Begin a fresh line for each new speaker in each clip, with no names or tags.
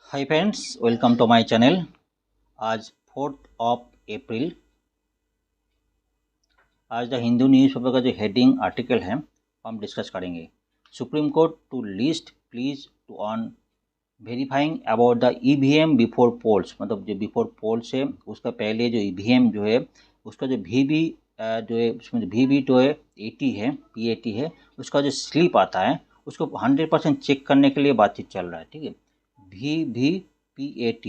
Hi friends, welcome to my channel. आज 4 अप्रैल। आज the Hindu newspaper का जो हेडिंग आर्टिकल है हम डिस्कस करेंगे। Supreme Court to list pleas to on verifying about the EVM before polls. मतलब जो बिफोर पोल्स है उसका पहले जो ईवीएम जो है उसका जो वीवी जो है उसमें जो वीवी जो है 80 है, P80 है, उसका जो स्लिप आता है उसको 100% चेक करने के लिए बातचीत चल रहा है। ठीक है, VVPAT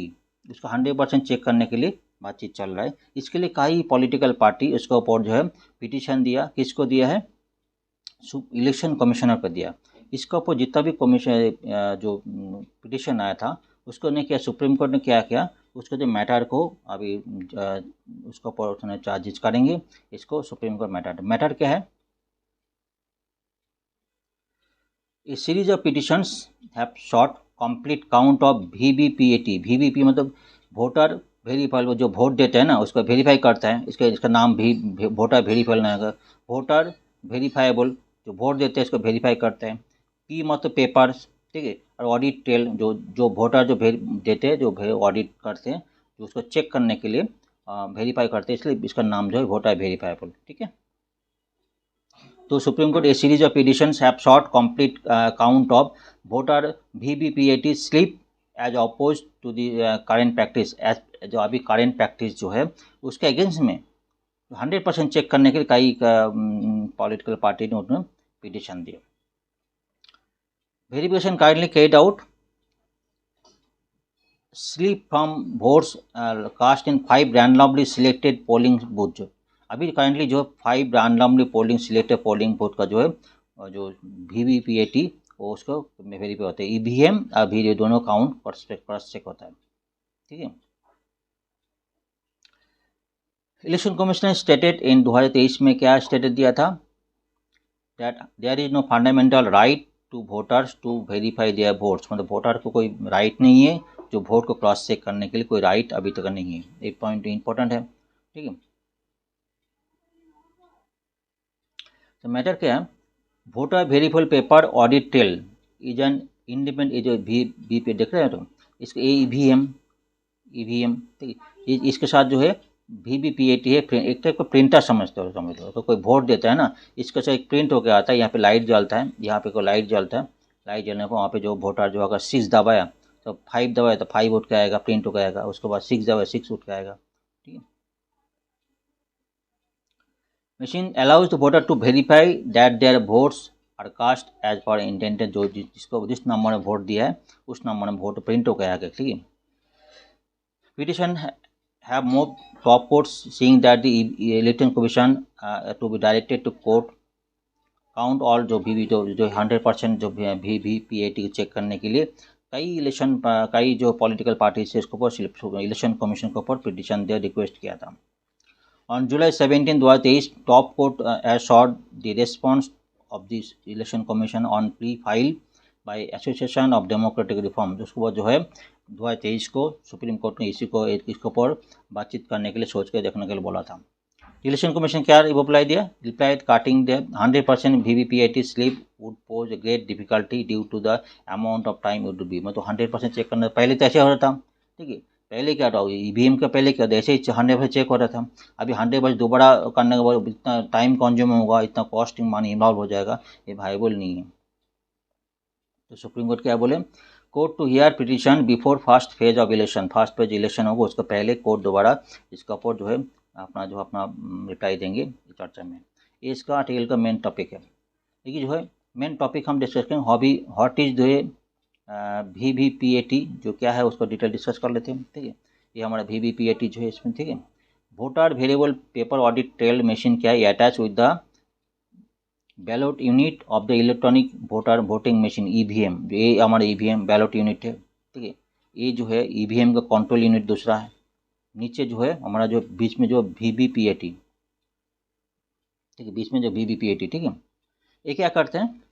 उसका 100% चेक करने के लिए बातचीत चल रहा है। इसके लिए कई पॉलिटिकल पार्टी उसके ऊपर जो है पिटीशन दिया। किसको दिया है? इलेक्शन कमिश्नर को दिया। इसके ऊपर जितना भी कमीशन जो पिटीशन आया था उसको ने किया, सुप्रीम कोर्ट ने क्या किया, उसको जो मैटर को अभी उसके ऊपर उसने चार्जेस करेंगे। इसको सुप्रीम कोर्ट मैटर क्या है? A series of petitions have sought complete count of VVPAT। VVP मतलब वोटर वेरीफाइल, जो वोट देते हैं ना उसको वेरीफाई करता है। इसका नाम भी वोटर वेरीफाइल नहीं होगा, वोटर वेरीफाइबल, जो वोट देते हैं इसको वेरीफाई करते हैं। P मतलब पेपर्स, ठीक है। और ऑडिट ट्रेल, जो वोटर जो देते हैं, जो ऑडिट करते हैं, जो उसको चेक करने के लिए वेरीफाई करते हैं, इसलिए इसका नाम जो है वोटर वेरीफाइबल। ठीक है। तो Supreme Court a series of petitions have sought complete count of voter VVPAT slip as oppose to the current practice. As जो अभी करेंट प्रैक्टिस जो है उसके अगेंस्ट में 100% चेक करने के लिए कई पॉलिटिकल पार्टी ने उन्होंने पिटिशन दिया। Verification kindly carried out slip from votes cast in 5 randomly selected polling booth. अभी करेंटली जो 5 randomly polling selected polling booth का जो है जो VVPAT वो उसको वेरीफाई होता है। EVM और VV दोनों काउंट क्रॉस चेक होता है। ठीक है। इलेक्शन कमीशन ने स्टेटेड इन 2023 में क्या स्टेटेड दिया था? That there is no fundamental right to voters to verify their votes. मतलब वोटर को कोई राइट नहीं है जो वोट को क्रॉस चेक करने के लिए, कोई राइट अभी तक नहीं है। एक पॉइंट इंपॉर्टेंट है। ठीक है। तो मैटर क्या है? Voter verifiable paper audit trail is an independent, ये जो VP देख रहे हैं तो इसको EVM, ठीक है। इसके साथ जो है VVPAT है, एक टाइप का प्रिंटर समझ लो। तो कोई वोट देता है ना, इसका से एक प्रिंट होकर आता है, यहाँ पे लाइट जलता है, यहाँ पे कोई लाइट जलता है, लाइट जलने पर वहाँ पे जो वोटर जो अगर 6 दबाया तो 5 दबाया तो 5 उठ के आएगा, प्रिंट होकर आएगा। उसके बाद 6 दबाया 6 उठ के आएगा। ठीक है। Machine allows the voter to verify that their votes are cast as per intended. जो जिसको जिस नंबर में वोट दिया है उस नंबर में वोट प्रिंट होकर आएगा। ठीक है। Petition have moved top courts seeing that the election commission to be directed to court count all जो 100% जो VVPAT चेक करने के लिए कई जो पॉलिटिकल पार्टी से इसके ऊपर इलेक्शन कमीशन के ऊपर पिटिशन दे रिक्वेस्ट किया था। On July 17, 2023 top court has short the response of the election commission on pre file by association of democratic reform. उसके बाद जो है 2023 को सुप्रीम कोर्ट ने इसके ऊपर बातचीत करने के लिए सोच के देखने के लिए बोला था। इलेक्शन कमीशन क्या रिप्लाई दिया? Replied counting the 100% VVPAT slip would pose a great difficulty due to the amount of time would be. मतलब 100% चेक करना पहले तो ऐसे हो रहा था। ठीक है। पहले क्या था, EVM का पहले क्या था, ऐसे ही 100% चेक हो रहा था। अभी 100% दोबारा करने के बाद इतना टाइम कंज्यूम होगा, इतना कॉस्टिंग मनी इन्वॉल्व हो जाएगा, ये वायबल नहीं है। तो सुप्रीम कोर्ट क्या बोले? Court to hear petition before first phase of election. First phase election होगा उसके पहले कोर्ट दोबारा इसका ऊपर जो है अपना रिप्लाई देंगे चर्चा में। ये इसका आर्टिकल का मेन टॉपिक है। देखिए जो है मेन टॉपिक हम डिस्कस करें व्हाट इज जो है VVPAT जो क्या है उसको डिटेल डिस्कस कर लेते हैं। ठीक है। ये हमारा VVPAT जो है इसमें, ठीक है, voter variable paper audit trail machine क्या है, attach with the ballot unit of the electronic voter voting machine EVM। ये हमारा EVM बैलेट यूनिट है। ठीक है। ये जो है EVM का कंट्रोल यूनिट दूसरा है। नीचे जो है हमारा जो बीच में जो VVPAT, ठीक है, बीच में जो VVPAT, ठीक है, ये क्या करते हैं,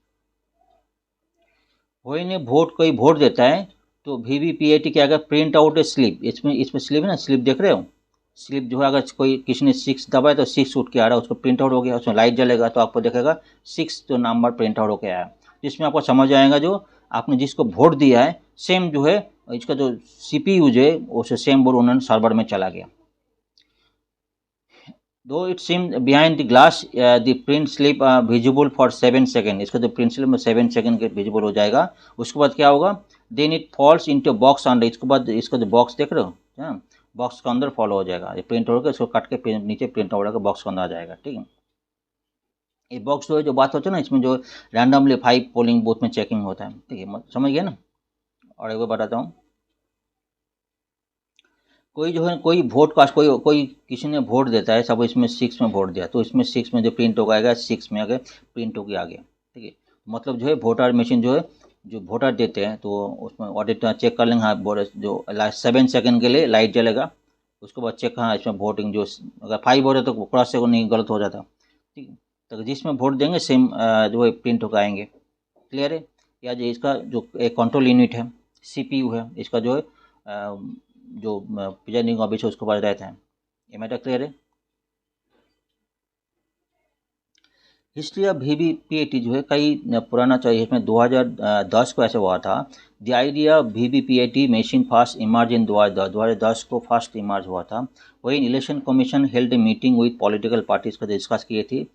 वही ने कोई वोट देता है तो VVPAT क्या अगर प्रिंट आउट स्लिप, इसमें स्लिप है ना, स्लिप देख रहे हो, स्लिप जो है अगर कोई किसी ने 6 दबाया तो 6 उठ के आ रहा है, उसको प्रिंट आउट हो गया। उसमें लाइट जलेगा तो आपको देखेगा 6 जो नंबर प्रिंट आउट होकर आया, जिसमें आपको समझ आएगा जो आपने जिसको वोट दिया है सेम जो है इसका जो CPU जो है वो सेम वोट उन्होंने सर्वर में चला गया। दो it seem behind the glass the print slip visible for 7 second, इसका जो प्रिंट स्लिप में 7 सेकेंड के विजिबल हो जाएगा। उसके बाद क्या होगा, then it falls into box under, इसके बाद इसका जो बॉक्स देख रहे हो बॉक्स के अंदर फॉलो हो जाएगा, ये प्रिंट होकर इसको कट के नीचे प्रिंट आउट होकर बॉक्स के अंदर आ जाएगा। ठीक है, ये बॉक्स जो है जो बात होती है ना, इसमें जो रैंडमली 5 पोलिंग बूथ में चेकिंग होता है। ठीक है, समझ गए ना। और एक बार बताता हूँ, कोई जो है कोई वोट कास्ट कोई किसी ने वोट देता है, सब इसमें 6 में वोट दिया, तो इसमें 6 में जो प्रिंट होगा आएगा 6 में आगे प्रिंट होकर आ गया। ठीक है, मतलब जो है वोटर मशीन जो है जो वोटर देते हैं तो उसमें ऑडिट चेक कर लेंगे, हाँ जो 7 सेकंड के लिए लाइट जलेगा, उसके बाद चेक, हाँ इसमें वोटिंग जो अगर 5 वोट है तो क्रॉस चेक नहीं गलत हो जाता। ठीक है, तो जिसमें वोट देंगे सेम जो है प्रिंट होकर आएंगे। क्लियर है। या जो इसका जो एक कंट्रोल यूनिट है CPU है, इसका जो है जो प्रिजाइडिंग ऑफिसर उसके पास रहता है। ये मैटर क्लियर है। हिस्ट्री ऑफ VVPAT जो है कई पुराना चाहिए, इसमें 2010 को ऐसे हुआ था। The idea of VVPAT machine first emerge in 2010 को फर्स्ट इमर्ज हुआ था। वही election commission held a meeting with political parties को डिस्कस किए थी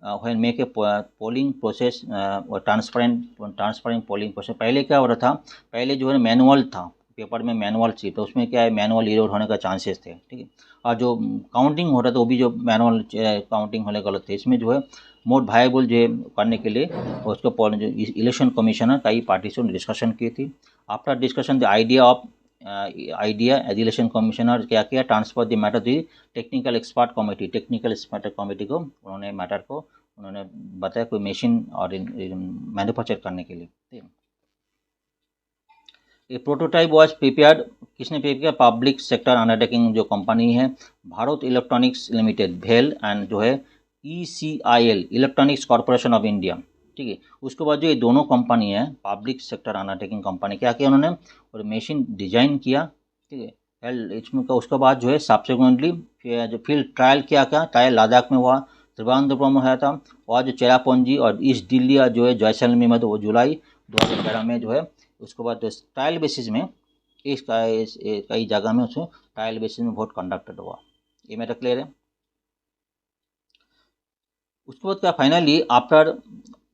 when make a polling process transparent polling process. पहले क्या हो रहा था, पहले जो है मैनुअल था, पेपर में मैनुअल थी, तो उसमें क्या है मैनुअल एरर होने का चांसेस थे। ठीक है, और जो काउंटिंग हो रहा था वो भी जो मैनुअल काउंटिंग होने गलत थे। इसमें जो है मोर वायबल जो है करने के लिए उसको जो इलेक्शन कमीशनर कई पार्टी से डिस्कशन की थी। After discussion the idea election commissioner क्या किया, transfer the matter to technical expert committee, technical expert committee को उन्होंने मैटर को उन्होंने बताया कोई मशीन और मैन्युफैक्चर करने के लिए। ठीक है, ये प्रोटोटाइप वॉज प्रिपेयर्ड, किसने प्रिपेयर किया, पब्लिक सेक्टर अंडरटेकिंग जो कंपनी है भारत इलेक्ट्रॉनिक्स लिमिटेड भेल एंड जो है ECIL electronics corporation of India. ठीक है, उसके बाद जो ये दोनों कंपनी है पब्लिक सेक्टर अंडरटेकिंग कंपनी, क्या किया उन्होंने और मशीन डिजाइन किया। ठीक है, इसमें का उसके बाद जो है सब्सिक्वेंटली जो फील्ड ट्रायल किया, क्या ट्रायल लद्दाख में हुआ, त्रिवेंद्रपुरम में हुआ था, और जो चेरापूंजी और ईस्ट दिल्ली जो है जैसलमेर में, तो वो जुलाई 2013 में जो है उसके बाद ट्रायल बेसिस में कई जगह में उसमें ट्रायल बेसिस में वोट कंडक्टेड हुआ। ये मैटर क्लियर है। उसके बाद क्या फाइनली आफ्टर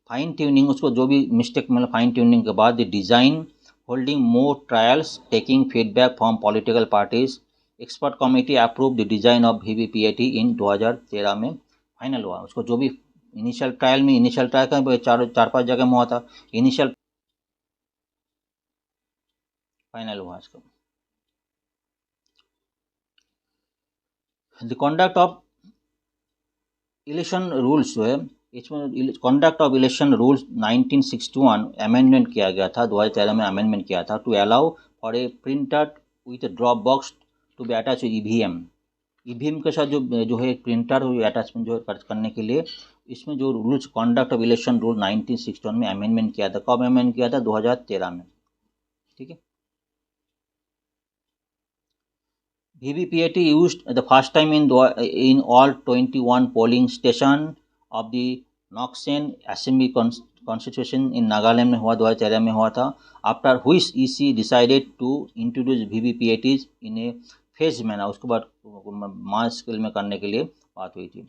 फाइन ट्यूनिंग, उसको जो भी मिस्टेक मतलब फाइन ट्यूनिंग के बाद the design holding more trials taking feedback from political parties expert committee approve the design of VVPAT इन 2013 में फाइनल हुआ। उसको जो भी इनिशियल ट्रायल का चार पाँच जगह में हुआ था, इनिशियल फाइनल हुआ इसका। The conduct of election rules जो है इसमें conduct of election rules 1961 amendment किया गया था, 2013 में अमेंडमेंट किया था to allow for a printer with drop box to be attach EVM के साथ जो है प्रिंटर अटैचमेंट जो करने के लिए इसमें जो rules conduct of election rule 1961 में अमेंडमेंट किया था। कब अमेंडमेंट किया था, 2013 में। ठीक है, VVPAT used the first time in all 21 polling station of the Noksen Assembly Constitution in Nagaland में हुआ, 2013 में हुआ था। After which EC decided to introduce VVPATs in a phased manner, उसके बाद मास स्केल में करने के लिए बात हुई थी।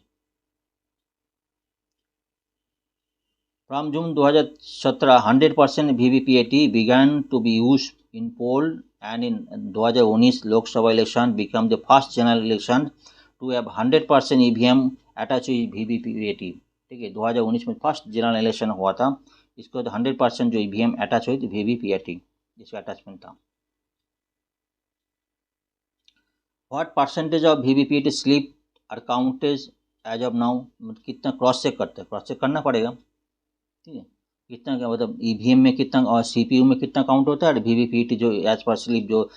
From June 2017 100% VVPAT began to be used in poll and in 2019 Lok Sabha election became the first general election to have 100% EVM attached to VVPAT। ठीक है, 2019 में फर्स्ट जनरल इलेक्शन हुआ था, इसको 100% जो EVM अटैच हुई थी VVPAT जिसका अटैचमेंट था। What percentage of VVPAT slip are counted as of now, कितना क्रॉस चेक करते हैं, क्रॉस चेक करना पड़ेगा। ठीक है, कितना क्या मतलब EVM में कितना और CPU में कितना काउंट होता है, और VVPAT जो एज पर स्लिप जो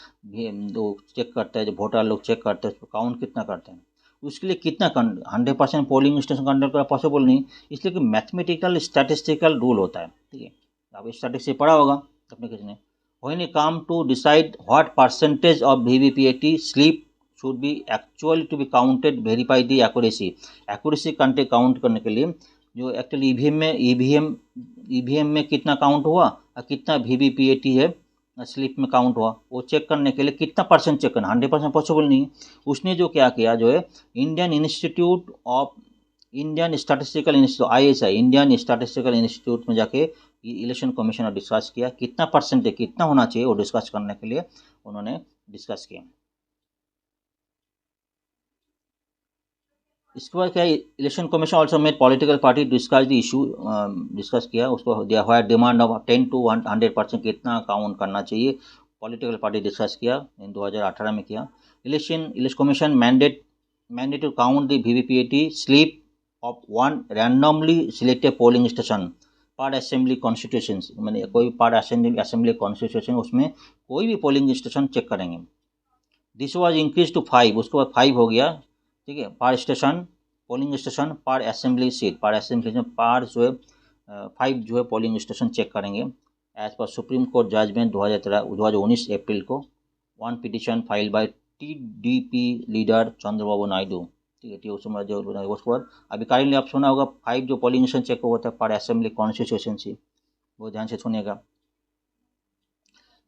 चेक करता है, जो वोटर लोग चेक करते हैं उसको काउंट कितना करते हैं, उसके लिए कितना 100% पोलिंग स्टेशन कंडक्ट करना पॉसिबल नहीं, इसलिए कि मैथमेटिकल स्टैटिस्टिकल रूल होता है। ठीक है, आप स्टैटिस्टिक्स पढ़ा होगा अपने किसी ने। When it come to decide what percentage of VVPAT slip should be actually to be counted, verify the accuracy count करने के लिए जो एक्चुअली ईवीएम में कितना काउंट हुआ और कितना वीवीपीएटी है स्लिप में काउंट हुआ, वो चेक करने के लिए कितना परसेंट चेक करना, 100% पॉसिबल नहीं है। उसने जो क्या किया जो है Indian statistical institute ISI Indian statistical institute में जाके इलेक्शन कमीशन ने डिस्कस किया कितना परसेंट है, कितना होना चाहिए, वो डिस्कस करने के लिए उन्होंने डिस्कस किया। इसके बाद क्या है, election commission also made political party discuss the issue, discuss किया उसको, दिया हुआ डिमांड ऑफ 10 to 100% कितना काउंट करना चाहिए, पॉलिटिकल पार्टी डिस्कस किया, इन 2018 में किया। Election commission mandate to count the VVPAT slip of one randomly selected polling station per assembly constitution, मैंने कोई पर असेंबली कॉन्स्टिट्यूशन उसमें कोई भी पोलिंग स्टेशन चेक करेंगे। दिस वाज इंक्रीज टू 5, उसके बाद 5 हो गया, ठीक है, per station polling station per assembly seat, per assembly में पर जो है 5 जो है पोलिंग स्टेशन चेक करेंगे as per supreme court judgement 2019 अप्रैल को। One petition file by TDP leader Chandrababu Naidu, ठीक है, उसके बाद अभी करेंटली आप सुना होगा 5 जो पोलिंग स्टेशन चेक होता है पर असेंबली कॉन्स्टिट्यूशन, वो ध्यान से सुनिएगा।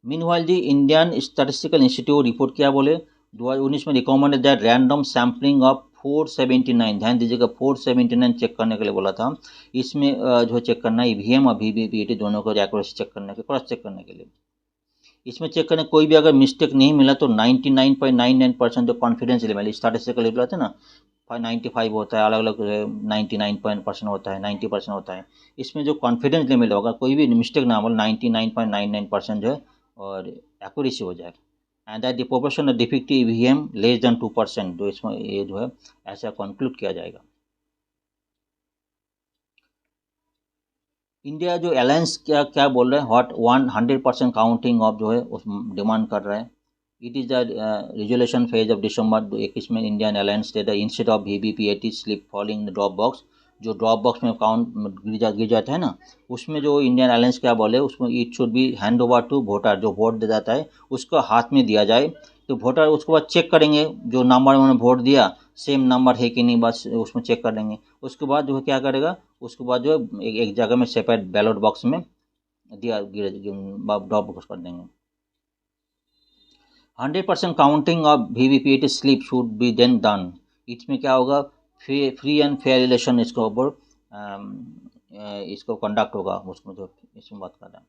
मीनवाइल दी इंडियन स्टैटिस्टिकल इंस्टीट्यूट रिपोर्ट क्या बोले, 2019 में recommended that random sampling of 479, ध्यान दीजिएगा 479 चेक करने के लिए बोला था। इसमें जो चेक करना है ईवीएम और वीवीपीएटी दोनों को एक्यूरेसी चेक करने के, क्रॉस चेक करने के लिए। इसमें चेक करने कोई भी अगर मिस्टेक नहीं मिला तो 99.99% जो कॉन्फिडेंस लेवल स्टैटिस्टिकल लेवल होता है ना, 95 होता है, अलग अलग 99% होता है, 90% होता है। इसमें जो कॉन्फिडेंस लेवल होगा कोई भी मिस्टेक ना हो 99.99% जो है और एक्यूरेसी हो जाए, and that the proportion of defective EVM less than 2%, जो इसमें ये जो है ऐसा कंक्लूड किया जाएगा। इंडिया जो अलायंस क्या क्या बोल रहे हैं, हॉट 100% काउंटिंग ऑफ जो है उस डिमांड कर रहे हैं। It is the resolution phase of December 21 में Indian alliance state instead of VVPAT slip falling the drop box, जो ड्रॉप बॉक्स में काउंट गिर जाता है ना, उसमें जो इंडियन अलायंस क्या बोले उसमें it should be hand over to voter, जो वोट दे जाता है उसको हाथ में दिया जाए, तो वोटर उसके बाद चेक करेंगे जो नंबर उन्होंने वोट दिया सेम नंबर है कि नहीं, बस उसमें चेक कर लेंगे। उसके बाद जो है क्या करेगा, उसके बाद जो है एक जगह में सेपरेट बैलेट बॉक्स में दिया ड्रॉप बॉक्स कर देंगे। 100% counting of VVPAT slip should be then done, इसमें क्या होगा, फ्री एंड फेयर इलेक्शन इसको ऊपर इसको कंडक्ट होगा, उसमें जो इसमें बात कर रहे हैं।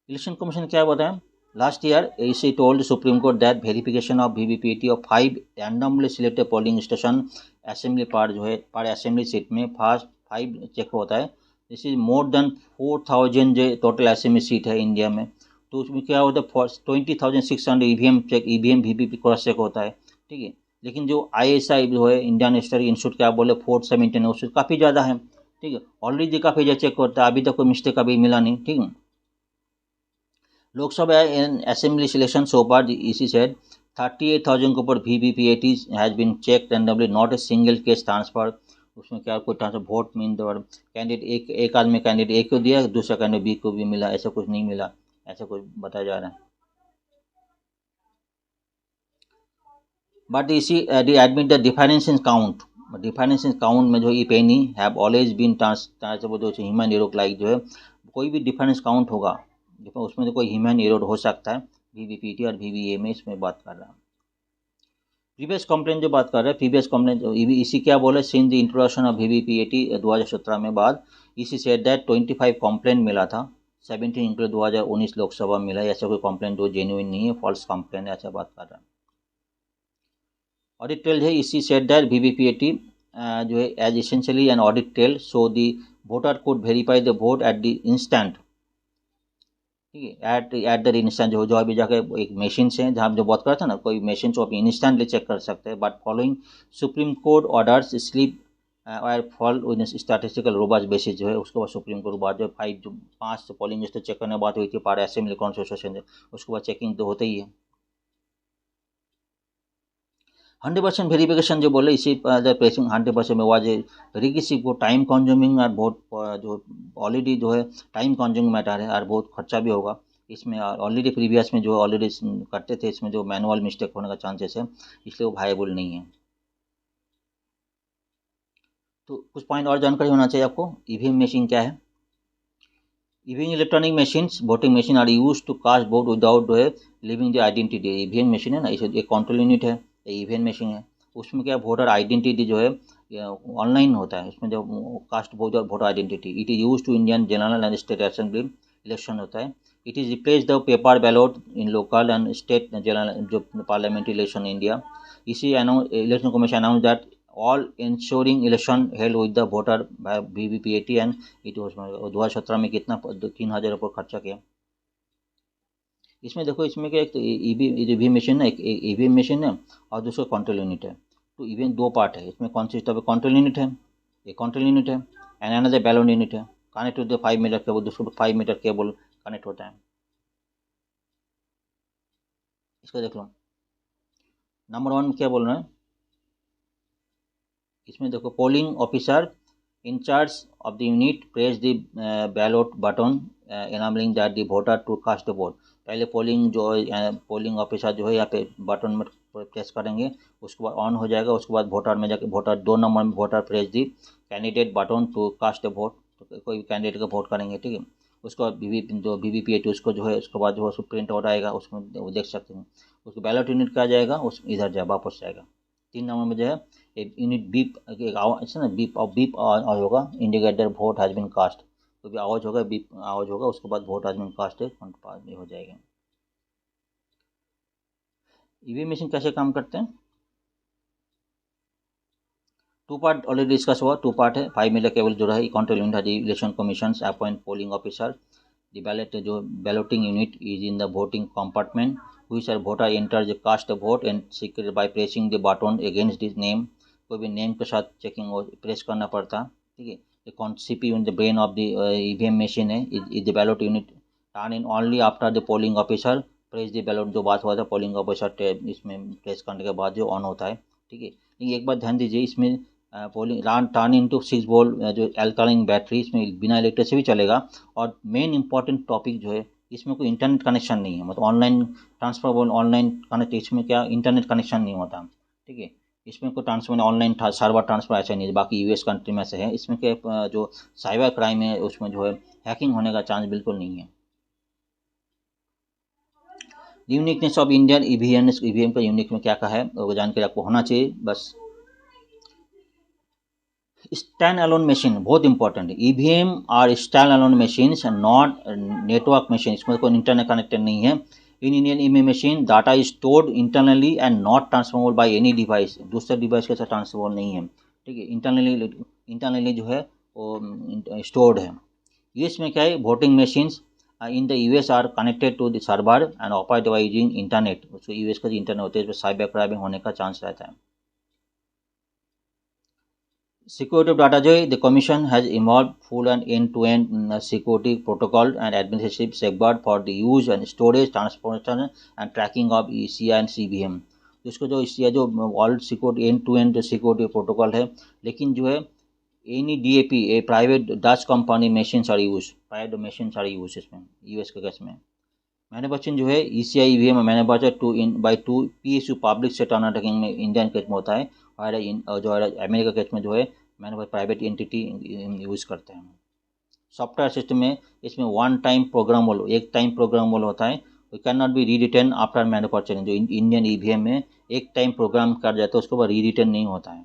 इलेक्शन कमीशन क्या बताया, last year EC told Supreme Court that verification of VVPAT of 5 randomly selected polling station assembly part जो है पर असेंबली सीट में फर्स्ट 5 चेक होता है। दिस इज मोर देन 4000 जो टोटल असेंबली सीट है इंडिया में, तो उसमें क्या होता है 20,600 EVM check, EVM VVP cross check होता है, ठीक है। लेकिन जो ISI जो है इंडियन स्टडी इंस्टीट्यूट क्या बोले 479 उससे काफ़ी ज़्यादा है, ठीक है, ऑलरेडी काफ़ी ज़्यादा चेक होता है, अभी तक कोई मिस्टेक अभी मिला नहीं, ठीक है। Lok Sabha and assembly selection so far EC said 38,000 के ऊपर VVPAT has been check randomly, not a single case transfer. उसमें क्या कोई ट्रांसफर वोट मीन तो कैंडिडेट एक आदमी कैंडिडेट A को दिया, दूसरा कैंडिडेट B को भी मिला, ऐसा कुछ नहीं मिला, ऐसा कुछ बताया जा रहा है। But EC admit the difference in count में जो ई पेनी हैव ऑलवेज बीन ट्रांसफर जो ह्यूमन एरर लाइक जो है कोई भी डिफरेंस काउंट होगा उसमें तो कोई ह्यूमन एरर हो सकता है, VVPAT और VVA में इसमें बात कर रहा है। प्रीवियस कंप्लेंट जो बात कर रहे हैं, प्रीवियस कंप्लेंट EC क्या बोले, since the introduction of VVPAT 2017 में बाद EC सेड दैट 25 कंप्लेंट मिला था, 17 इंक्लूड 2019 लोकसभा मिला, ऐसा कोई कंप्लेंट जो जेन्युइन नहीं है, फॉल्स कंप्लेंट है, ऐसा बात कर रहा है। ऑडिट ट्रेल है, EC सेड दैट VVPAT जो है is essentially an audit trail, so the voter could verify the vote at the instant, ठीक है, एट द इंस्टेंट जो अभी जाके एक मशीन से जहाँ जो बात करते हैं ना, कोई मशीन से आप इंस्टेंटली चेक कर सकते हैं, but following supreme court orders slip और फॉल विद स्टैटिस्टिकल रोबास्ट बेसिस जो है, उसके बाद सुप्रीम कोर्ट बाद जो 5 पोलिंग स्टेशन चेक करने बात हुई थी पार असेंबली कॉन्स्टिट्यूशन, उसके बाद चेकिंग तो होते ही है। 100% वेरिफिकेशन जो बोले इसी प्रेसिंग 100% में वाज वेरी किसी को टाइम कंज्यूमिंग और बहुत जो ऑलरेडी जो है टाइम कंज्यूमिंग मैटर है और बहुत खर्चा भी होगा इसमें, ऑलरेडी प्रीवियस में जो ऑलरेडी करते थे इसमें जो मैनुअल मिस्टेक होने का चांसेस है, इसलिए वो वायबल नहीं है। तो कुछ पॉइंट और जानकारी होना चाहिए आपको। ईवीएम मशीन क्या है? EVM electronic machines voting machine are use to cast vote without living the identity. EVM machine है ना, इसे एक कंट्रोल यूनिट है, ईवीएम मशीन है। उसमें क्या वोटर आइडेंटिटी जो है ऑनलाइन होता है, उसमें जो cast voter identity it is use to Indian general and state assembly election होता है। It is replace the paper ballot in local and state general जो पार्लियामेंट्री इलेक्शन इंडिया। इसी election commission announce that all insuring election held with the voter by VVPAT and it was 2017 में कितना 3,000 रुपये खर्चा किया। इसमें देखो, इसमें क्या, एक तो ईवीएम मशीन है, एक ईवीएम मशीन है और दूसरा कंट्रोल यूनिट है। तो ईवीएम दो पार्ट है, इसमें कंसिस्ट ऑफ कंट्रोल यूनिट है, एक कंट्रोल यूनिट है एंड अनदर बैलट यूनिट है। Connect to the 5 metre cable, दूसरे 5 मीटर केबल कनेक्ट होता है। इसको देख लो, नंबर 1 क्या बोल रहे हैं इसमें देखो, polling officer in-charge of the unit press the ballot button enabling that the voter to cast the vote. पहले पोलिंग ऑफिसर जो है यहाँ पे बटन में प्रेस करेंगे, उसके बाद ऑन हो जाएगा। उसके बाद वोटर में जाके वोटर 2 नंबर में voter press the candidate button to cast the vote. तो कोई भी कैंडिडेट का वोट करेंगे, ठीक है। उसको जो वीवीपीएटी उसको जो है, उसके बाद जो है उसको प्रिंट आउट आएगा, उसमें वो देख सकते हैं। उसको बैलेट यूनिट का जाएगा, उस इधर जाए वापस जाएगा। 3 नंबर में जो है एक यूनिट बीप, एक आवाज ना, बीप आवाज होगा, indicator vote has been cast. तो भी आवाज होगा, बीप आवाज होगा, उसके बाद वोट हैज बीन कास्ट हो जाएगा। ईवीएम मशीन कैसे काम करते हैं? 2 पार्ट ऑलरेडी डिस्कस हुआ, 2 पार्ट है। 5 मीटर केबल जो है कंट्रोल यूनिट है, election commission appoint polling officer. The ballot जो balloting unit is in the voting compartment which are voter enter the cast a vote and secret by pressing the button against his name। कोई भी name के साथ checking press करना पड़ता, ठीक है। The CPU in the brain of the EVM machine है is the ballot unit turn in only after the polling officer press the ballot. जो बात हुआ था, पोलिंग ऑफिसर इसमें प्रेस करने के बाद जो ऑन होता है, ठीक है। लेकिन एक बात ध्यान दीजिए, इसमें polling turn in to 6 volt जो एल्कालाइन बैटरी, इसमें बिना इलेक्ट्रिक से भी चलेगा। और मेन इंपॉर्टेंट टॉपिक जो है, इसमें कोई इंटरनेट कनेक्शन नहीं है, मतलब ऑनलाइन ट्रांसफर, ऑनलाइन कनेक्ट, इसमें क्या इंटरनेट कनेक्शन नहीं होता, ठीक है। इसमें कोई ट्रांसफर ऑनलाइन सर्वर ट्रांसफर ऐसा नहीं है, बाकी यूएस कंट्री में से है। इसमें क्या जो साइबर क्राइम है, उसमें जो है हैकिंग होने का चांस बिल्कुल नहीं है। यूनिकनेस ऑफ इंडियन ईवीएम का यूनिक में क्या कहा है वो जानकारी आपको होना चाहिए बस। स्टैंड अलोन मशीन बहुत इंपॉर्टेंट है। ईवीएम और stand alone machine not network machine, इसमें कोई इंटरनेट कनेक्टेड नहीं है। In Indian EVM machine data is stored internally and not transferable by any device, दूसरे डिवाइस के साथ ट्रांसफरेबल नहीं है, ठीक है। इंटरनली जो है वो स्टोर्ड है। यूएस में क्या है, voting machines in the US are connected to the server and operate by using internet. उसको यूएस का इंटरनेट होता है, इसमें साइबर क्राइम होने का चांस रहता है। Security of data joy, the Commission has evolved full and end-to-end security protocol and administrative safeguard for the use and storage, transportation and tracking of ECI and CVM। तो इसको जो ECI जो all security end-to-end security protocol है, लेकिन जो है any DAP a private Dutch company machines are use, private machines are use इसमें US के केस में। मैन्युफैक्चरिंग जो है ECI EVM manufacture by two PSU public sector undertaking में इंडियन केस में होता है, और जो है अमेरिका केस में जो है मैन्युफैक्चर प्राइवेट एंटिटी यूज़ करते हैं। सॉफ्टवेयर सिस्टम में इसमें वन टाइम प्रोग्रामेबल, एक टाइम प्रोग्रामेबल होता है। We can not be rewritten after manufacturing. जो इंडियन EVM में एक टाइम प्रोग्राम कर जाता है, उसके बाद रीरिटन नहीं होता है,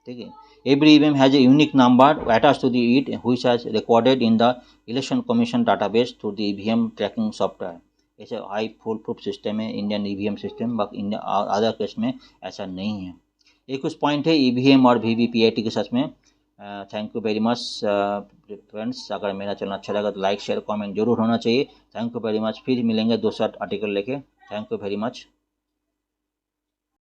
ठीक है। Every EVM has a unique number attach to the it which has recorded in the election commission database through the EVM tracking software. ऐसे हाई फुल प्रूफ सिस्टम है इंडियन EVM सिस्टम, बाकी other case में ऐसा नहीं है। एक कुछ point है EVM और VVPAT के साथ में। Thank you very much friends. अगर मेरा चैनल अच्छा लगा तो लाइक शेयर कमेंट जरूर होना चाहिए। Thank you very much. फिर मिलेंगे दूसरा आर्टिकल लेके। Thank you very much.